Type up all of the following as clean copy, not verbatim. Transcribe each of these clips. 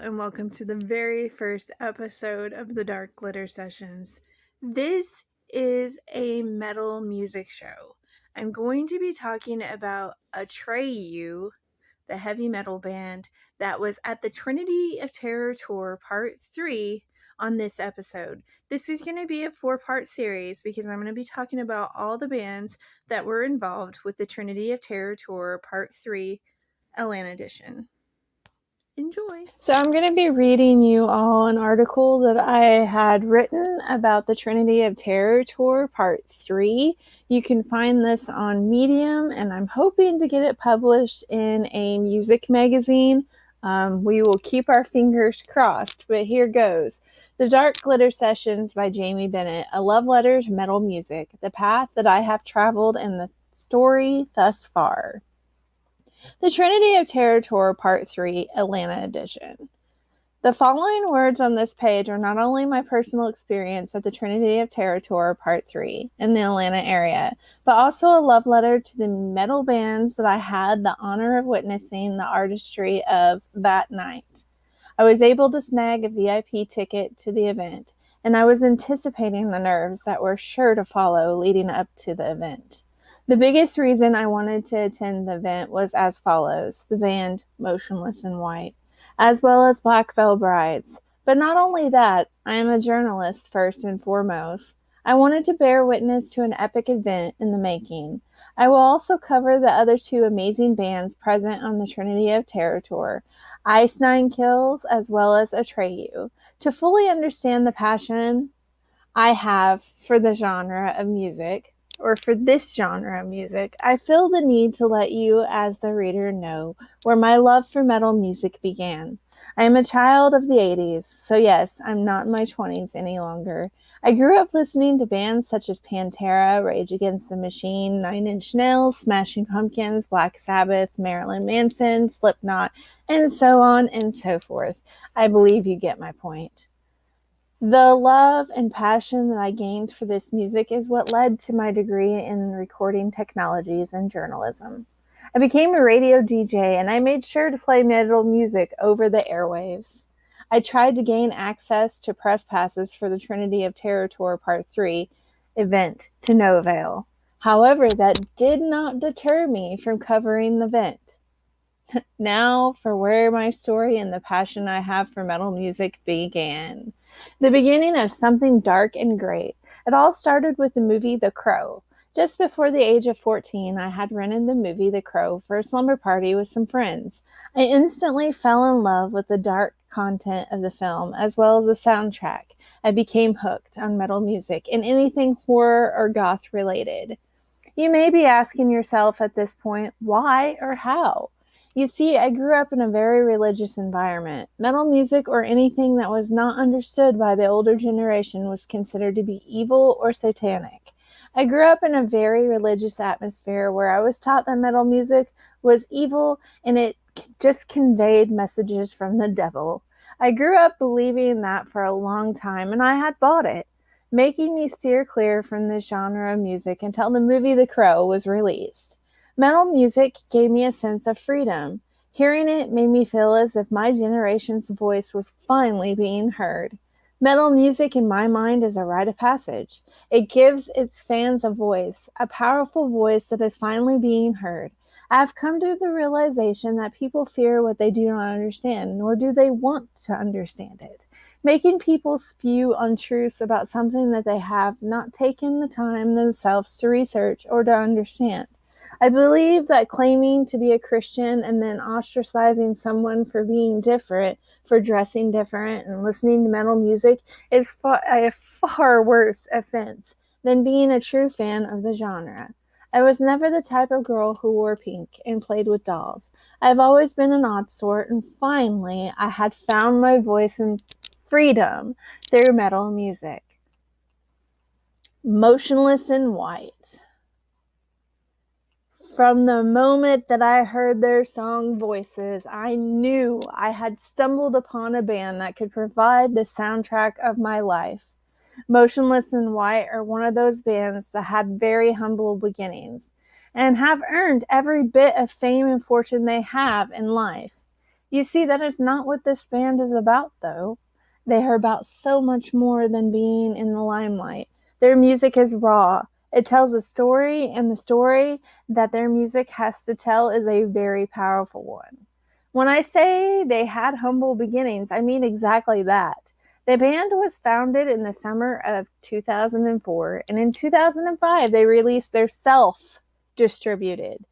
and welcome to the very first episode of the Dark Glitter Sessions. This is a metal music show. I'm going to be talking about Atreyu, the heavy metal band that was at the Trinity of Terror Tour Part 3 on this episode. This is going to be a 4-part series because I'm going to be talking about all the bands that were involved with the Trinity of Terror Tour Part 3 Atlanta edition. Enjoy. So I'm going to be reading you all an article that I had written about the Trinity of Terror Tour Part 3. You can find this on Medium, and I'm hoping to get it published in a music magazine. We will keep our fingers crossed, but here goes. The Dark Glitter Sessions by Jaime Bennett, a love letter to metal music, the path that I have traveled and the story thus far. The Trinity of Terror Tour Part 3 Atlanta Edition. The following words on this page are not only my personal experience at the Trinity of Terror Tour Part 3 in the Atlanta area, but also a love letter to the metal bands that I had the honor of witnessing the artistry of that night. I was able to snag a VIP ticket to the event, and I was anticipating the nerves that were sure to follow leading up to the event. The biggest reason I wanted to attend the event was as follows: the band Motionless in White, as well as Black Veil Brides. But not only that, I am a journalist first and foremost. I wanted to bear witness to an epic event in the making. I will also cover the other two amazing bands present on the Trinity of Terror Tour, Ice Nine Kills as well as Atreyu, to fully understand the passion I have for the genre of music, or for this genre of music. I feel the need to let you, as the reader, know where my love for metal music began. I am a child of the 80s, so yes, I'm not in my 20s any longer. I grew up listening to bands such as Pantera, Rage Against the Machine, Nine Inch Nails, Smashing Pumpkins, Black Sabbath, Marilyn Manson, Slipknot, and so on and so forth. I believe you get my point. The love and passion that I gained for this music is what led to my degree in recording technologies and journalism. I became a radio DJ, and I made sure to play metal music over the airwaves. I tried to gain access to press passes for the Trinity of Terror Tour Part 3 event to no avail. However, that did not deter me from covering the event. Now for where my story and the passion I have for metal music began. The beginning of something dark and great. It all started with the movie The Crow. Just before the age of 14, I had rented the movie The Crow for a slumber party with some friends. I instantly fell in love with the dark content of the film as well as the soundtrack. I became hooked on metal music and anything horror or goth related. You may be asking yourself at this point, why or how? You see, I grew up in a very religious environment. Metal music or anything that was not understood by the older generation was considered to be evil or satanic. I grew up in a very religious atmosphere where I was taught that metal music was evil and it just conveyed messages from the devil. I grew up believing that for a long time, and I had bought it, making me steer clear from this genre of music until the movie The Crow was released. Metal music gave me a sense of freedom. Hearing it made me feel as if my generation's voice was finally being heard. Metal music, in my mind, is a rite of passage. It gives its fans a voice, a powerful voice that is finally being heard. I have come to the realization that people fear what they do not understand, nor do they want to understand it, making people spew untruths about something that they have not taken the time themselves to research or to understand. I believe that claiming to be a Christian and then ostracizing someone for being different, for dressing different, and listening to metal music is a far worse offense than being a true fan of the genre. I was never the type of girl who wore pink and played with dolls. I've always been an odd sort, and finally I had found my voice and freedom through metal music. Motionless in White. From the moment that I heard their song voices, I knew I had stumbled upon a band that could provide the soundtrack of my life. Motionless in White are one of those bands that had very humble beginnings and have earned every bit of fame and fortune they have in life. You see, that is not what this band is about, though. They are about so much more than being in the limelight. Their music is raw. It tells a story, and the story that their music has to tell is a very powerful one. When I say they had humble beginnings, I mean exactly that. The band was founded in the summer of 2004, and in 2005 they released their self-distributed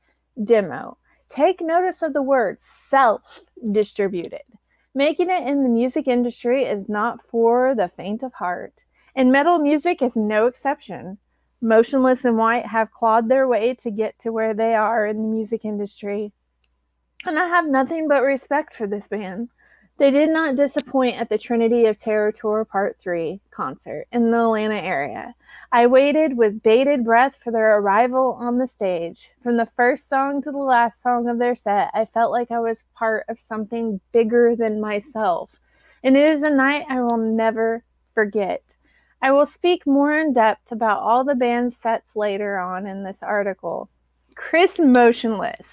demo. Take notice of the word self-distributed. Making it in the music industry is not for the faint of heart, and metal music is no exception. Motionless in White have clawed their way to get to where they are in the music industry, and I have nothing but respect for this band. They did not disappoint at the Trinity of Terror Tour Part 3 concert in the Atlanta area. I waited with bated breath for their arrival on the stage. From the first song to the last song of their set, I felt like I was part of something bigger than myself. And it is a night I will never forget. I will speak more in depth about all the band's sets later on in this article. Chris Motionless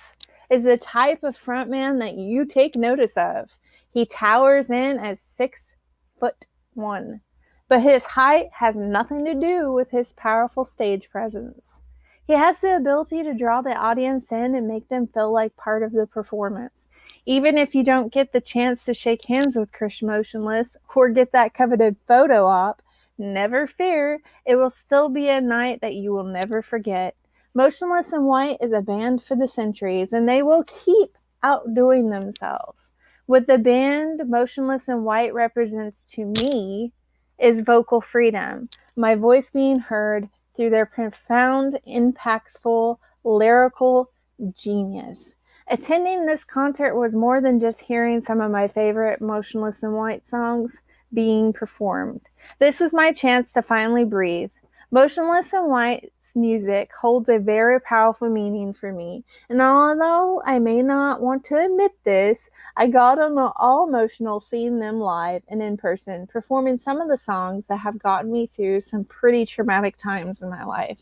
is the type of frontman that you take notice of. He towers in at 6'1", but his height has nothing to do with his powerful stage presence. He has the ability to draw the audience in and make them feel like part of the performance. Even if you don't get the chance to shake hands with Chris Motionless or get that coveted photo op, never fear, it will still be a night that you will never forget. Motionless in White is a band for the centuries, and they will keep outdoing themselves. What the band Motionless in White represents to me is vocal freedom, my voice being heard through their profound, impactful, lyrical genius. Attending this concert was more than just hearing some of my favorite Motionless in White songs being performed. This was my chance to finally breathe. Motionless in White's music holds a very powerful meaning for me, and although I may not want to admit this, I got all emotional seeing them live and in person, performing some of the songs that have gotten me through some pretty traumatic times in my life.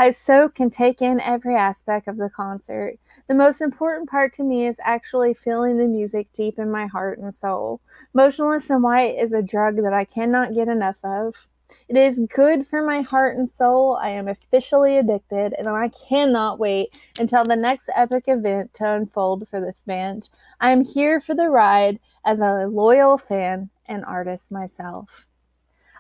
I soak and take in every aspect of the concert. The most important part to me is actually feeling the music deep in my heart and soul. Motionless in White is a drug that I cannot get enough of. It is good for my heart and soul. I am officially addicted, and I cannot wait until the next epic event to unfold for this band. I am here for the ride as a loyal fan and artist myself.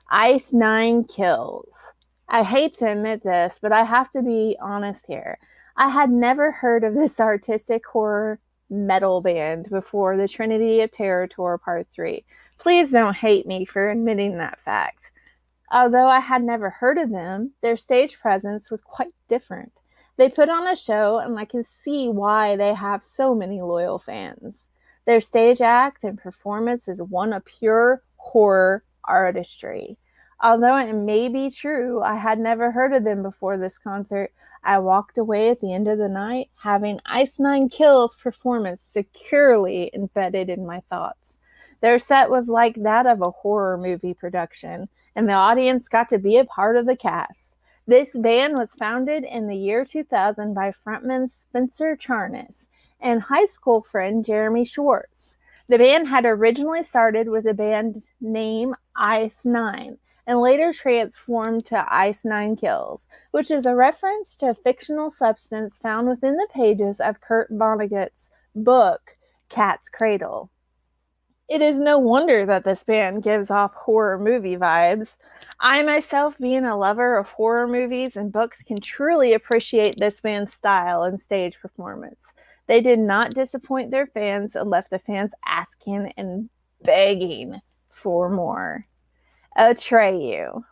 Ice 9 Kills. I hate to admit this, but I have to be honest here. I had never heard of this artistic horror metal band before the Trinity of Terror Tour Part 3. Please don't hate me for admitting that fact. Although I had never heard of them, their stage presence was quite different. They put on a show, and I can see why they have so many loyal fans. Their stage act and performance is one of pure horror artistry. Although it may be true I had never heard of them before this concert, I walked away at the end of the night having Ice 9 Kills performance securely embedded in my thoughts. Their set was like that of a horror movie production, and the audience got to be a part of the cast. This band was founded in the year 2000 by frontman Spencer Charnas and high school friend Jeremy Schwartz. The band had originally started with a band name Ice 9 and later transformed to Ice 9 Kills, which is a reference to a fictional substance found within the pages of Kurt Vonnegut's book Cat's Cradle. It is no wonder that this band gives off horror movie vibes. I myself, being a lover of horror movies and books, can truly appreciate this band's style and stage performance. They did not disappoint their fans and left the fans asking and begging for more. Atreyu.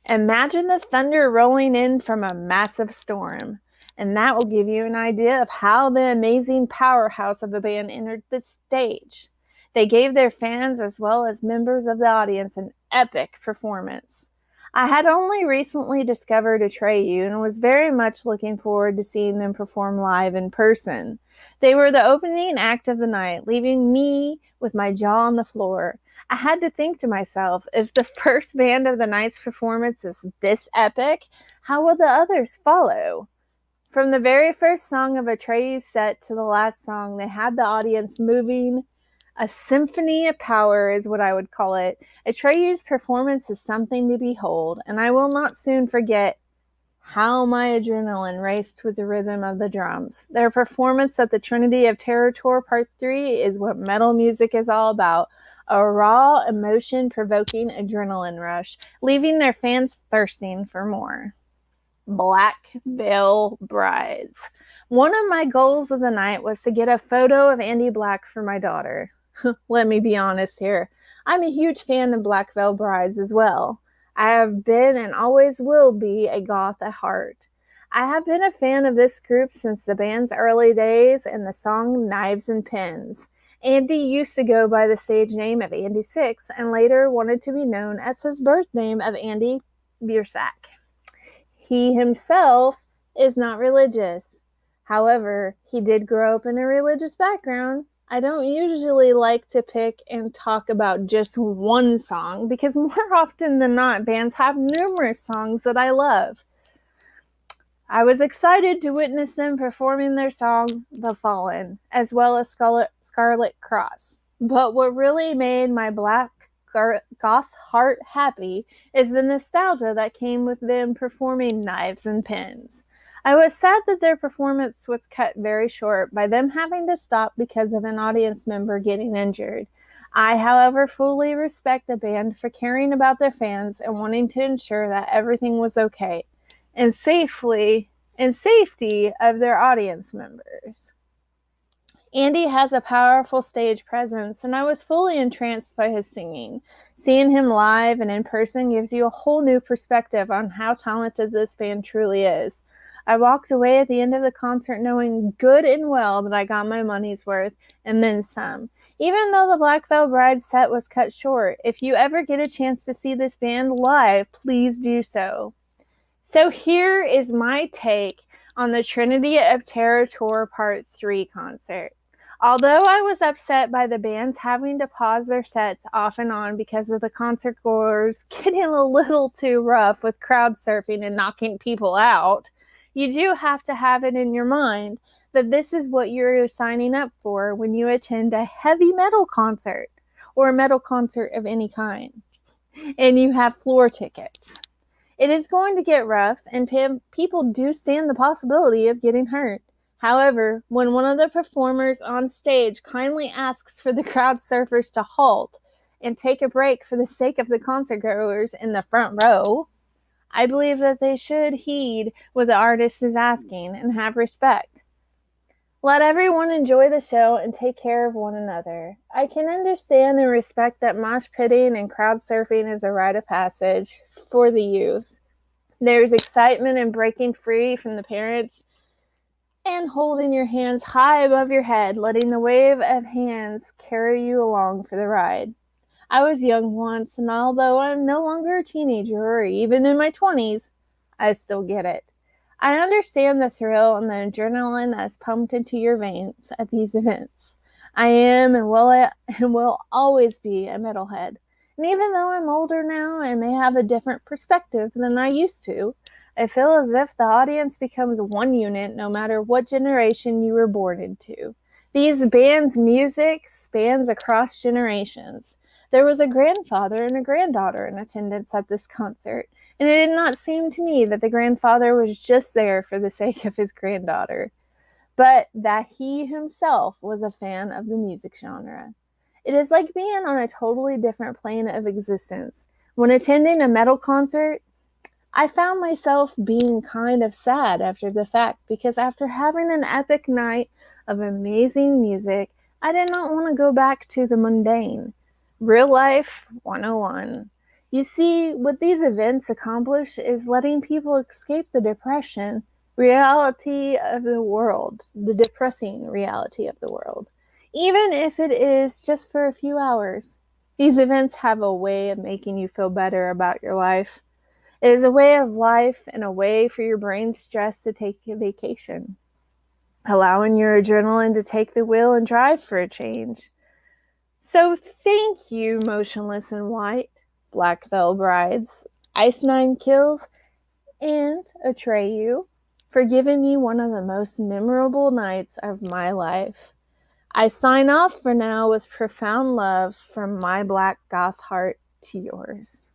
Imagine the thunder rolling in from a massive storm, and that will give you an idea of how the amazing powerhouse of the band entered the stage. They gave their fans as well as members of the audience an epic performance. I had only recently discovered Atreyu and was very much looking forward to seeing them perform live in person. They were the opening act of the night, leaving me with my jaw on the floor. I had to think to myself, if the first band of the night's performance is this epic, how will the others follow? From the very first song of Atreyu's set to the last song, they had the audience moving. A symphony of power is what I would call it. Atreyu's performance is something to behold, and I will not soon forget how my adrenaline raced with the rhythm of the drums. Their performance at the Trinity of Terror Tour Part 3 is what metal music is all about. A raw, emotion-provoking adrenaline rush, leaving their fans thirsting for more. Black Veil Brides. One of my goals of the night was to get a photo of Andy Black for my daughter. Let me be honest here. I'm a huge fan of Black Veil Brides as well. I have been and always will be a goth at heart. I have been a fan of this group since the band's early days and the song Knives and Pins. Andy used to go by the stage name of Andy Six and later wanted to be known as his birth name of Andy Biersack. He himself is not religious. However, he did grow up in a religious background. I don't usually like to pick and talk about just one song because more often than not, bands have numerous songs that I love. I was excited to witness them performing their song, The Fallen, as well as Scarlet Cross. But what really made my black goth heart happy is the nostalgia that came with them performing Knives and Pins. I was sad that their performance was cut very short by them having to stop because of an audience member getting injured. I, however, fully respect the band for caring about their fans and wanting to ensure that everything was okay and safety of their audience members. Andy has a powerful stage presence, and I was fully entranced by his singing. Seeing him live and in person gives you a whole new perspective on how talented this band truly is. I walked away at the end of the concert knowing good and well that I got my money's worth, and then some. Even though the Black Veil Bride set was cut short, if you ever get a chance to see this band live, please do so. So here is my take on the Trinity of Terror Tour Part 3 concert. Although I was upset by the bands having to pause their sets off and on because of the concert goers getting a little too rough with crowd surfing and knocking people out, you do have to have it in your mind that this is what you're signing up for when you attend a heavy metal concert or a metal concert of any kind, and you have floor tickets. It is going to get rough, and people do stand the possibility of getting hurt. However, when one of the performers on stage kindly asks for the crowd surfers to halt and take a break for the sake of the concert goers in the front row, I believe that they should heed what the artist is asking and have respect. Let everyone enjoy the show and take care of one another. I can understand and respect that mosh pitting and crowd surfing is a rite of passage for the youth. There's excitement in breaking free from the parents and holding your hands high above your head, letting the wave of hands carry you along for the ride. I was young once, and although I'm no longer a teenager or even in my 20s, I still get it. I understand the thrill and the adrenaline that is pumped into your veins at these events. I am and will always be a metalhead. And even though I'm older now and may have a different perspective than I used to, I feel as if the audience becomes one unit no matter what generation you were born into. These bands' music spans across generations. There was a grandfather and a granddaughter in attendance at this concert, and it did not seem to me that the grandfather was just there for the sake of his granddaughter, but that he himself was a fan of the music genre. It is like being on a totally different plane of existence. When attending a metal concert, I found myself being kind of sad after the fact because after having an epic night of amazing music, I did not want to go back to the mundane. Real life 101. You see, what these events accomplish is letting people escape the reality of the world, the depressing reality of the world, even if it is just for a few hours. These events have a way of making you feel better about your life. It is a way of life and a way for your brain stress to take a vacation, allowing your adrenaline to take the wheel and drive for a change. So thank you, Motionless in White, Black Veil Brides, Ice Nine Kills, and Atreyu. for giving me one of the most memorable nights of my life. I sign off for now with profound love from my black goth heart to yours.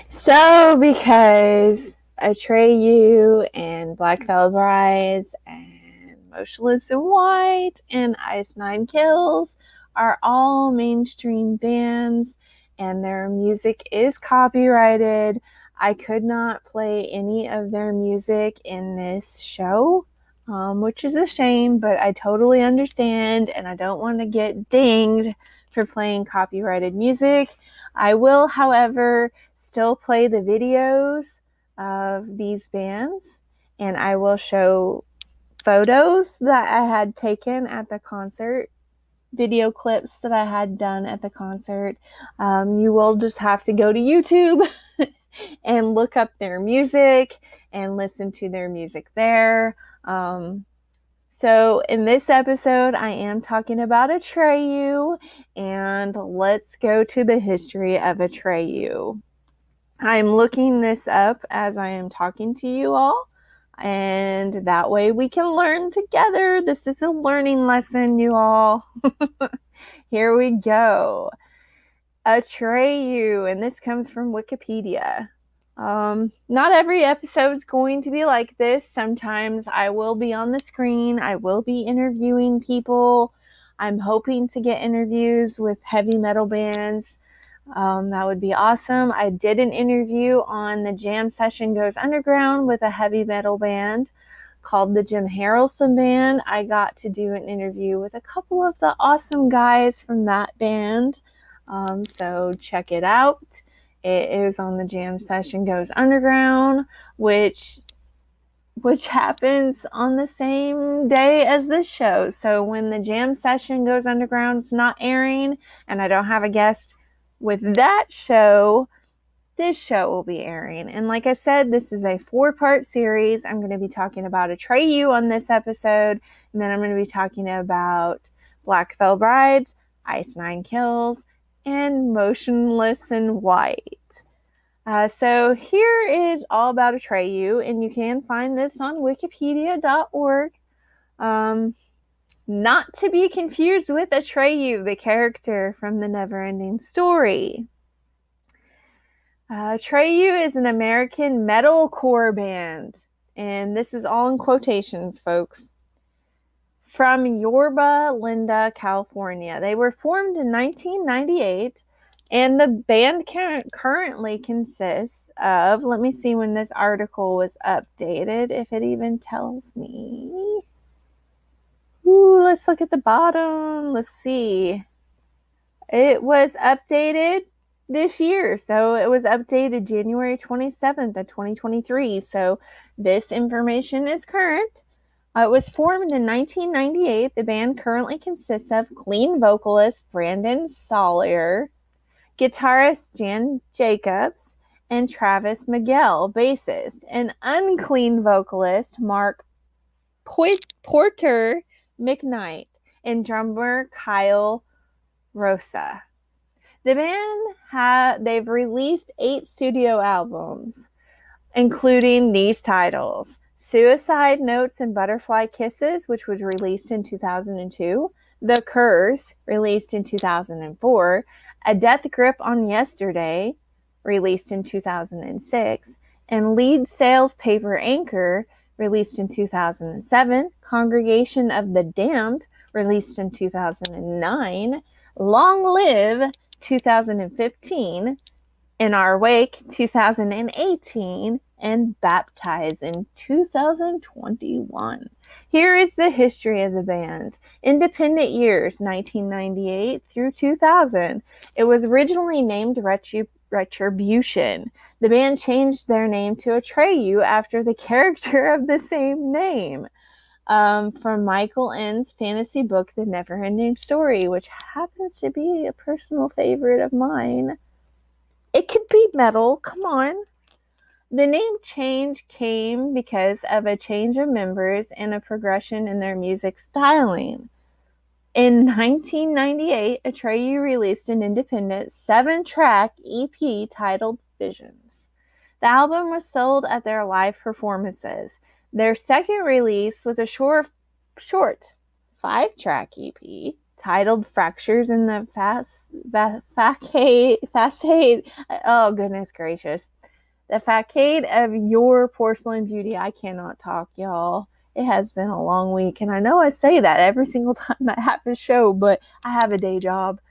So, because Atreyu and Black Veil Brides and Motionless in White and Ice Nine Kills are all mainstream bands and their music is copyrighted, I could not play any of their music in this show, which is a shame, but I totally understand and I don't want to get dinged for playing copyrighted music. I will, however, still play the videos of these bands, and I will show photos that I had taken at the concert, video clips that I had done at the concert. You will just have to go to YouTube and look up their music and listen to their music there. So in this episode, I am talking about Atreyu, and let's go to the history of Atreyu. I'm looking this up as I am talking to you all, and that way we can learn together. This is a learning lesson, you all. Here we go. Atreyu, and this comes from Wikipedia. Not every episode is going to be like this. Sometimes I will be on the screen. I will be interviewing people. I'm hoping to get interviews with heavy metal bands. That would be awesome. I did an interview on the Jam Session Goes Underground with a heavy metal band called the Jim Harrelson Band. I got to do an interview with a couple of the awesome guys from that band. So check it out. It is on the Jam Session Goes Underground, which happens on the same day as this show. So when the Jam Session Goes Underground is not airing and I don't have a guest with that show, this show will be airing. And like I said, this is a 4-part series. I'm going to be talking about Atreyu on this episode, and then I'm going to be talking about Black Veil Brides, Ice Nine Kills, and Motionless in White. So here is all about Atreyu, and you can find this on wikipedia.org. Not to be confused with Atreyu, the character from the Neverending Story. Atreyu is an American metalcore band, and this is all in quotations, folks, from Yorba Linda, California. They were formed in 1998, and the band currently consists of, let me see when this article was updated, if it even tells me. Ooh, let's look at the bottom. Let's see. It was updated this year. So it was updated January 27th of 2023. So this information is current. It was formed in 1998. The band currently consists of clean vocalist Brandon Sawyer, guitarist Jan Jacobs, and Travis Miguel, bassist, and unclean vocalist Mark Porter McKnight, and drummer Kyle Rosa. The band they've released 8 studio albums, including these titles: Suicide Notes and Butterfly Kisses, which was released in 2002, The Curse, released in 2004, A Death Grip on Yesterday, released in 2006, and Lead Sales Paper Anchor, released in 2007, Congregation of the Damned, released in 2009, Long Live, 2015, In Our Wake, 2018, and Baptize in 2021. Here is the history of the band. Independent years, 1998 through 2000. It was originally named Retribution. The band changed their name to Atreyu after the character of the same name. From Michael End's fantasy book, The Neverending Story, which happens to be a personal favorite of mine. It could be metal, come on. The name change came because of a change of members and a progression in their music styling. In 1998, Atreyu released an independent 7-track EP titled Visions. The album was sold at their live performances. Their second release was a short 5-track EP titled Fractures in the Facade. Oh, goodness gracious. The Facade of Your Porcelain Beauty. I cannot talk, y'all. It has been a long week, and I know I say that every single time I have a show, but I have a day job.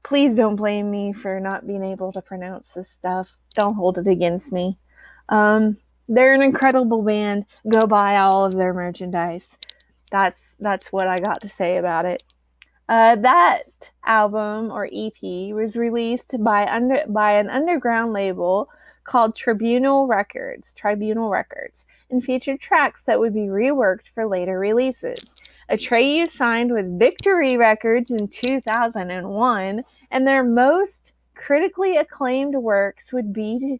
Please don't blame me for not being able to pronounce this stuff. Don't hold it against me. They're an incredible band. Go buy all of their merchandise. That's what I got to say about it. That album or EP was released by an underground label called Tribunal Records, and featured tracks that would be reworked for later releases. Atreyu signed with Victory Records in 2001, and their most critically acclaimed works would be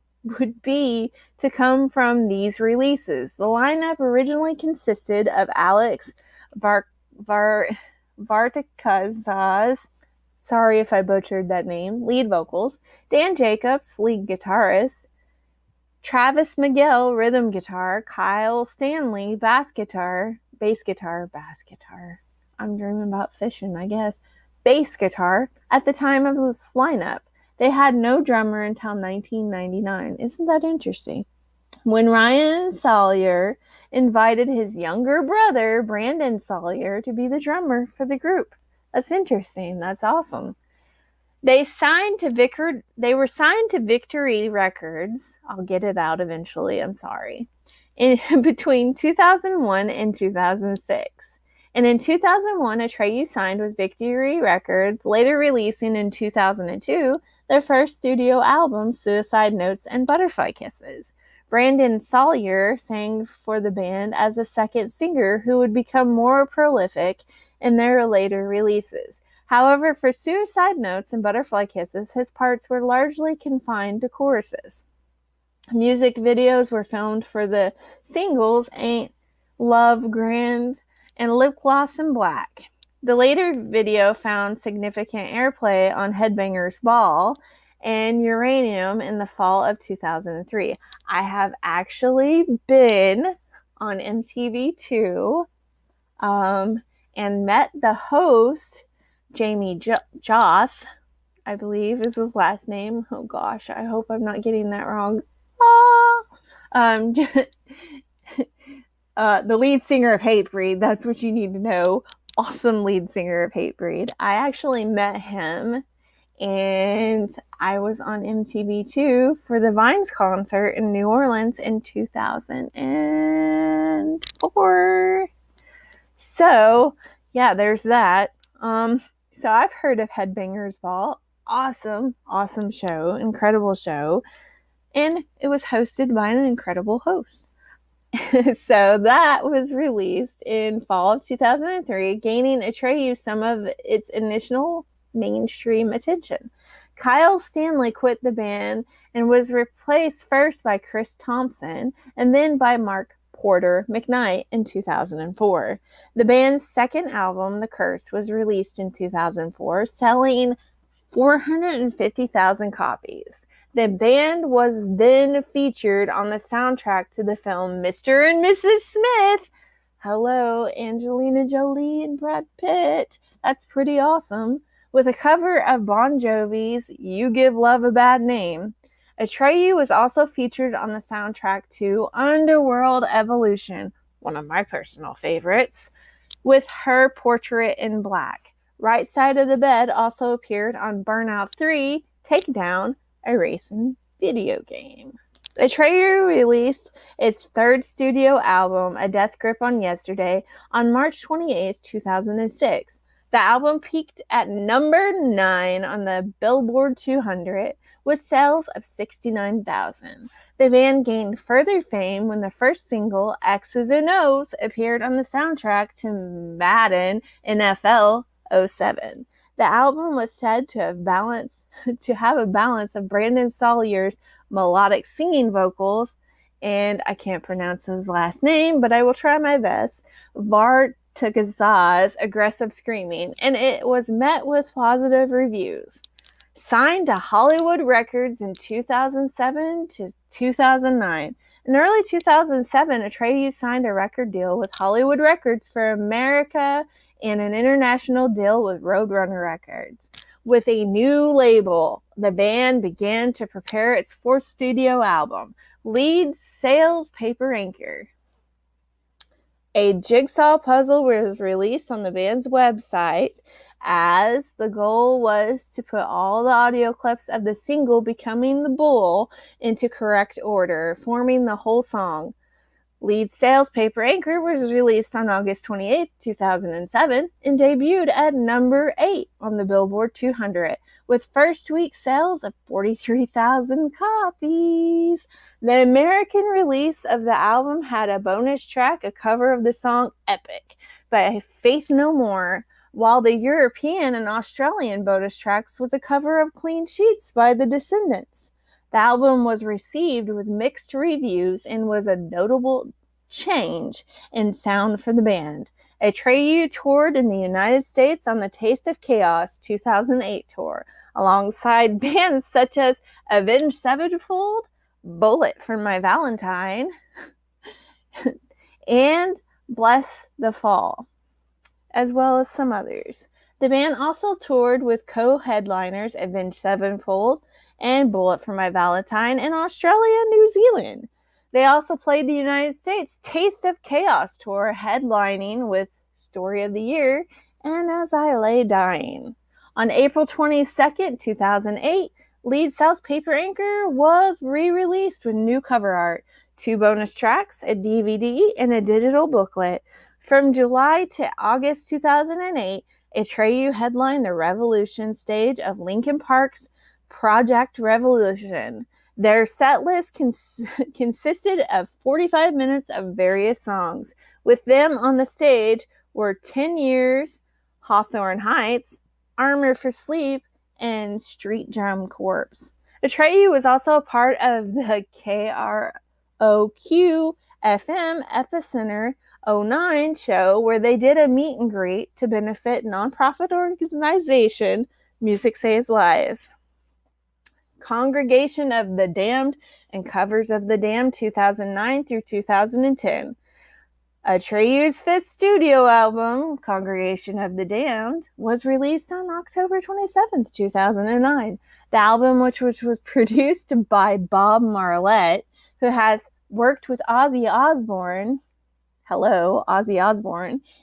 to come from these releases. The lineup originally consisted of Alex Vartikazaz, sorry if I butchered that name, lead vocals, Dan Jacobs, lead guitarist, Travis Miguel, rhythm guitar, Kyle Stanley, bass guitar. I'm dreaming about fishing, I guess. Bass guitar. At the time of this lineup, they had no drummer until 1999. Isn't that interesting? When Ryan Sawyer invited his younger brother, Brandon Sawyer, to be the drummer for the group. That's interesting. That's awesome. They were signed to Victory Records. I'll get it out eventually. I'm sorry. In between 2001 and 2006. And in 2001, Atreyu signed with Victory Records, later releasing in 2002 their first studio album, Suicide Notes and Butterfly Kisses. Brandon Sawyer sang for the band as a second singer who would become more prolific in their later releases. However, for Suicide Notes and Butterfly Kisses, his parts were largely confined to choruses. Music videos were filmed for the singles Ain't Love Grand and Lip Gloss and Black. The later video found significant airplay on Headbangers Ball and Uranium in the fall of 2003. I have actually been on MTV2 and met the host, Jaime Joth, I believe is his last name. Oh gosh, I hope I'm not getting that wrong. The lead singer of Hatebreed, that's what you need to know. Awesome lead singer of Hatebreed. I actually met him, and I was on MTV2 for the Vines concert in New Orleans in 2004. So, yeah, there's that. So I've heard of Headbangers Ball. Awesome show, incredible show. And it was hosted by an incredible host. So that was released in fall of 2003, gaining Atreyu some of its initial mainstream attention. Kyle Stanley quit the band and was replaced first by Chris Thompson and then by Mark Porter McKnight in 2004. The band's second album, The Curse, was released in 2004, selling 450,000 copies. The band was then featured on the soundtrack to the film Mr. and Mrs. Smith. Hello, Angelina Jolie and Brad Pitt. That's pretty awesome. With a cover of Bon Jovi's You Give Love a Bad Name. Atreyu was also featured on the soundtrack to Underworld Evolution, one of my personal favorites, with her portrait in black. Right Side of the Bed also appeared on Burnout 3, Takedown, a racing video game. Atreyu released its third studio album, A Death Grip on Yesterday, on March 28, 2006. The album peaked at number 9 on the Billboard 200 with sales of 69,000. The band gained further fame when the first single, X's and O's, appeared on the soundtrack to Madden NFL 07. The album was said to have a balance of Brandon Sawyer's melodic singing vocals, and I can't pronounce his last name, but I will try my best, Vartikazaz's aggressive screaming, and it was met with positive reviews. Signed to Hollywood Records in 2007 to 2009. In early 2007, Atreyu signed a record deal with Hollywood Records for America and an international deal with Roadrunner Records. With a new label, the band began to prepare its fourth studio album, Lead Sales Paper Anchor. A jigsaw puzzle was released on the band's website, as the goal was to put all the audio clips of the single Becoming the Bull into correct order, forming the whole song. Lead Sales Paper Anchor was released on August 28, 2007, and debuted at number 8 on the Billboard 200, with first week sales of 43,000 copies. The American release of the album had a bonus track, a cover of the song Epic by Faith No More, while the European and Australian bonus tracks was a cover of Clean Sheets by The Descendants. The album was received with mixed reviews and was a notable change in sound for the band. Atreyu toured in the United States on the Taste of Chaos 2008 tour, alongside bands such as Avenged Sevenfold, Bullet for My Valentine, and Bless the Fall, as well as some others. The band also toured with co-headliners Avenged Sevenfold and Bullet for My Valentine in Australia and New Zealand. They also played the United States Taste of Chaos tour, headlining with Story of the Year and As I Lay Dying. On April 22nd, 2008, Lead Sales Paper Anchor was re-released with new cover art, 2 bonus tracks, a DVD, and a digital booklet. From July to August 2008, Atreyu headlined the Revolution stage of Linkin Park's Project Revolution. Their set list consisted of 45 minutes of various songs. With them on the stage were 10 Years, Hawthorne Heights, Armor for Sleep, and Street Drum Corps. Atreyu was also a part of the KROQ FM Epicenter 09 show, where they did a meet and greet to benefit nonprofit organization Music Saves Lives. Congregation of the Damned and Covers of the Damned 2009 through 2010. Atreyu's 5th studio album, Congregation of the Damned, was released on October 27, 2009. The album, which was produced by Bob Marlette, who has worked with Ozzy Osbourne,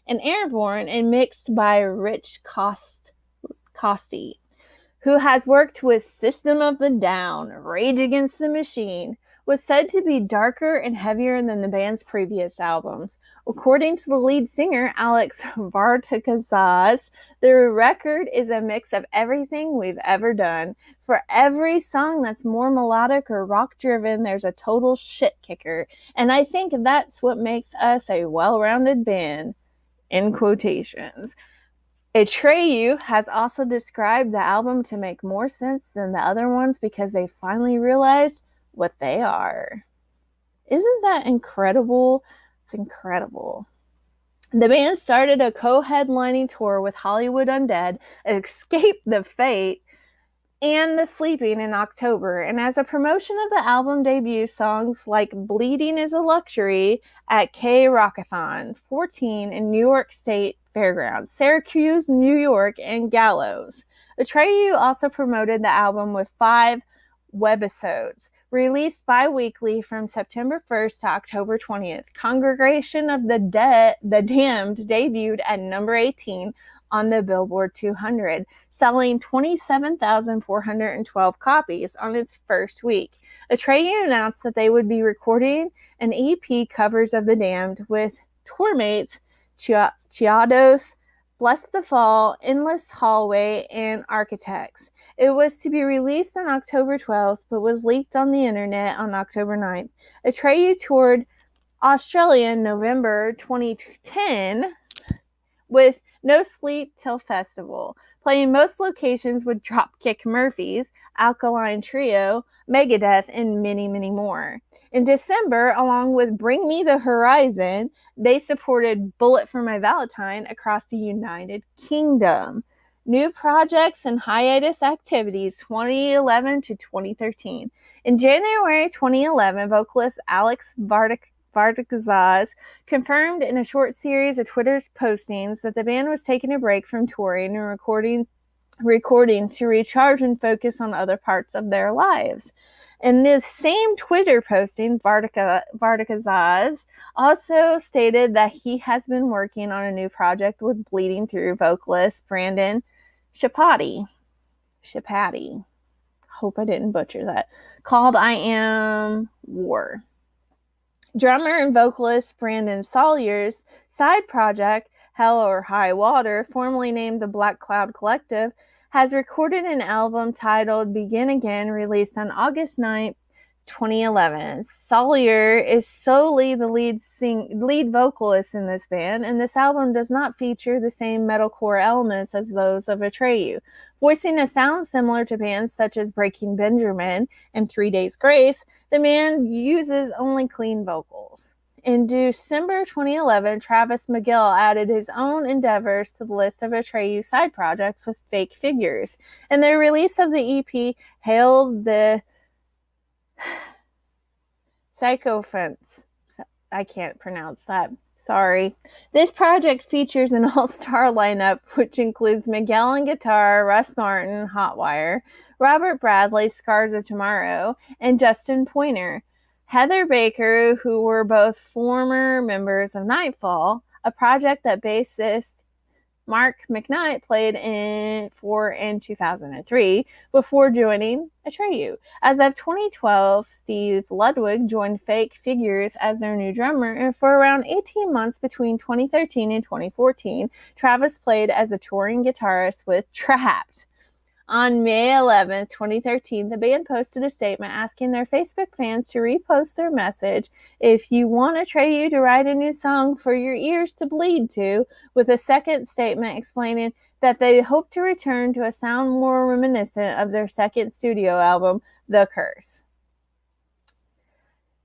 and Airborne, and mixed by Rich Costy, who has worked with System of the Down, Rage Against the Machine, was said to be darker and heavier than the band's previous albums. According to the lead singer, Alex Vartakazaz, the record is a mix of everything we've ever done. For every song that's more melodic or rock-driven, there's a total shit kicker. And I think that's what makes us a well-rounded band, in quotations. Atreyu has also described the album to make more sense than the other ones because they finally realized what they are. Isn't that incredible? It's incredible. The band started a co-headlining tour with Hollywood Undead, Escape the Fate, and The Sleeping in October, and as a promotion of the album debut, songs like Bleeding is a Luxury at K-Rockathon 14 in New York State Fairgrounds, Syracuse, New York, and Gallows. Atreyu also promoted the album with 5 webisodes, released bi-weekly from September 1st to October 20th. Congregation of the Damned debuted at number 18 on the Billboard 200, selling 27,412 copies on its first week. Atreyu announced that they would be recording an EP covers of the Damned with tour mates Chiados, Bless the Fall, Endless Hallway, and Architects. It was to be released on October 12th, but was leaked on the internet on October 9th. Atreyu toured Australia in November 2010 with No Sleep Till Festival, playing most locations with Dropkick Murphys, Alkaline Trio, Megadeth, and many, many more. In December, along with Bring Me the Horizon, they supported Bullet for My Valentine across the United Kingdom. New projects and hiatus activities 2011 to 2013. In January 2011, vocalist Alex Vardakazaz confirmed in a short series of Twitter postings that the band was taking a break from touring and recording to recharge and focus on other parts of their lives. In this same Twitter posting, Vardakazaz also stated that he has been working on a new project with Bleeding Through vocalist Brandon Chapati. Hope I didn't butcher that. Called I Am War. Drummer and vocalist Brandon Sawyer's side project, Hell or High Water, formerly named the Black Cloud Collective, has recorded an album titled Begin Again, released on August 9th, 2011. Sawyer is solely the lead vocalist in this band, and this album does not feature the same metalcore elements as those of Atreyu, voicing a sound similar to bands such as Breaking Benjamin and 3 Days Grace. The band uses only clean vocals. In December 2011, Travis McGill added his own endeavors to the list of Atreyu side projects with Fake Figures, and the release of the EP hailed the Sycophants. I can't pronounce that. Sorry. This project features an all-star lineup, which includes Miguel on guitar, Russ Martin, Hotwire, Robert Bradley, Scars of Tomorrow, and Justin Pointer. Heather Baker, who were both former members of Nightfall, a project that bassist Mark McKnight played in 2003 before joining Atreyu. As of 2012, Steve Ludwig joined Fake Figures as their new drummer, and for around 18 months between 2013 and 2014, Travis played as a touring guitarist with Trapped. On May 11, 2013, the band posted a statement asking their Facebook fans to repost their message, "If you want Atreyu to write a new song for your ears to bleed to," with a second statement explaining that they hope to return to a sound more reminiscent of their second studio album, The Curse.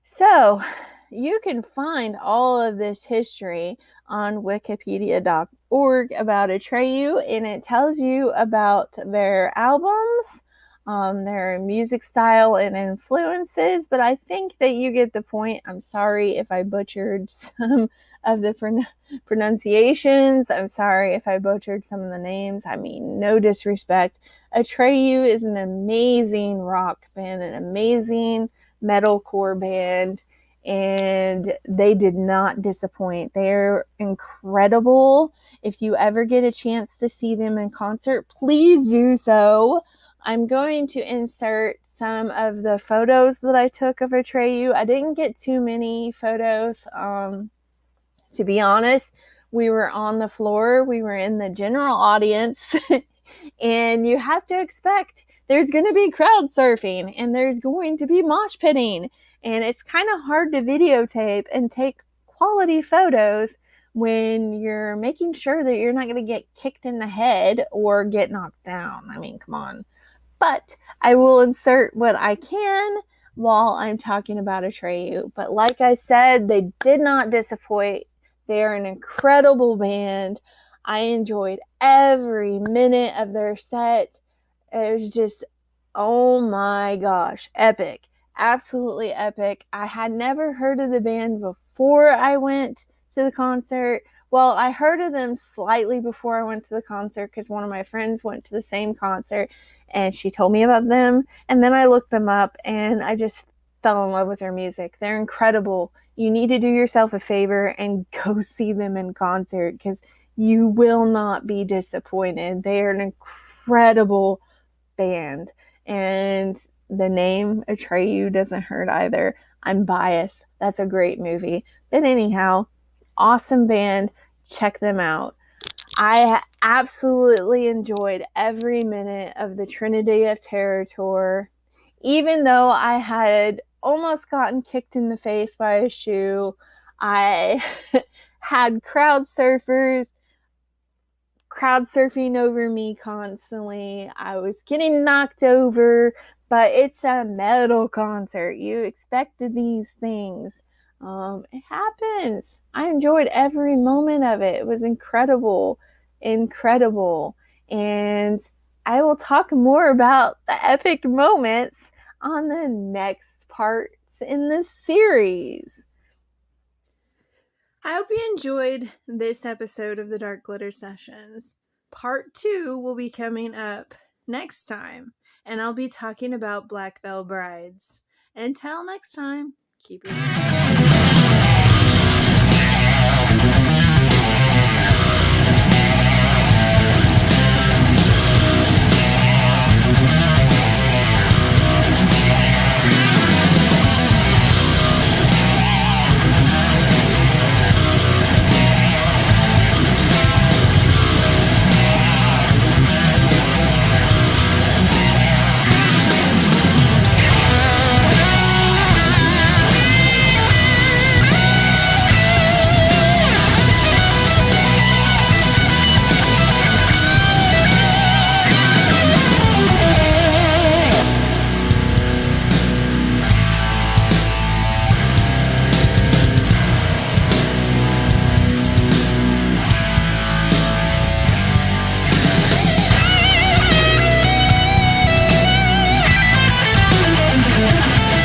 So, you can find all of this history on wikipedia.org about Atreyu, and it tells you about their albums, their music style and influences, but I think that you get the point. I'm sorry if I butchered some of the pronunciations. I'm sorry if I butchered some of the names. I mean, no disrespect. Atreyu is an amazing rock band, an amazing metalcore band, and they did not disappoint. They're incredible. If you ever get a chance to see them in concert, please do so. I'm going to insert some of the photos that I took of Atreyu. I didn't get too many photos, to be honest. We were on the floor. We were in the general audience. And you have to expect there's going to be crowd surfing and there's going to be mosh pitting. And it's kind of hard to videotape and take quality photos when you're making sure that you're not going to get kicked in the head or get knocked down. I mean, come on. But I will insert what I can while I'm talking about Atreyu. But like I said, they did not disappoint. They're an incredible band. I enjoyed every minute of their set. It was just, oh my gosh, epic. Absolutely epic. I had never heard of the band before I went to the concert. Well, I heard of them slightly before I went to the concert because one of my friends went to the same concert and she told me about them. And then I looked them up and I just fell in love with their music. They're incredible. You need to do yourself a favor and go see them in concert because you will not be disappointed. They are an incredible band. And the name Atreyu doesn't hurt either. I'm biased. That's a great movie. But anyhow, awesome band. Check them out. I absolutely enjoyed every minute of the Trinity of Terror Tour. Even though I had almost gotten kicked in the face by a shoe, I had crowd surfing over me constantly. I was getting knocked over, but it's a metal concert. You expected these things. It happens. I enjoyed every moment of it. It was incredible. And and I will talk more about the epic moments on the next parts in this series. I hope you enjoyed this episode of the Dark Glitter Sessions. Part 2 will be coming up next time, and I'll be talking about Black Veil Brides. Until next time, keep your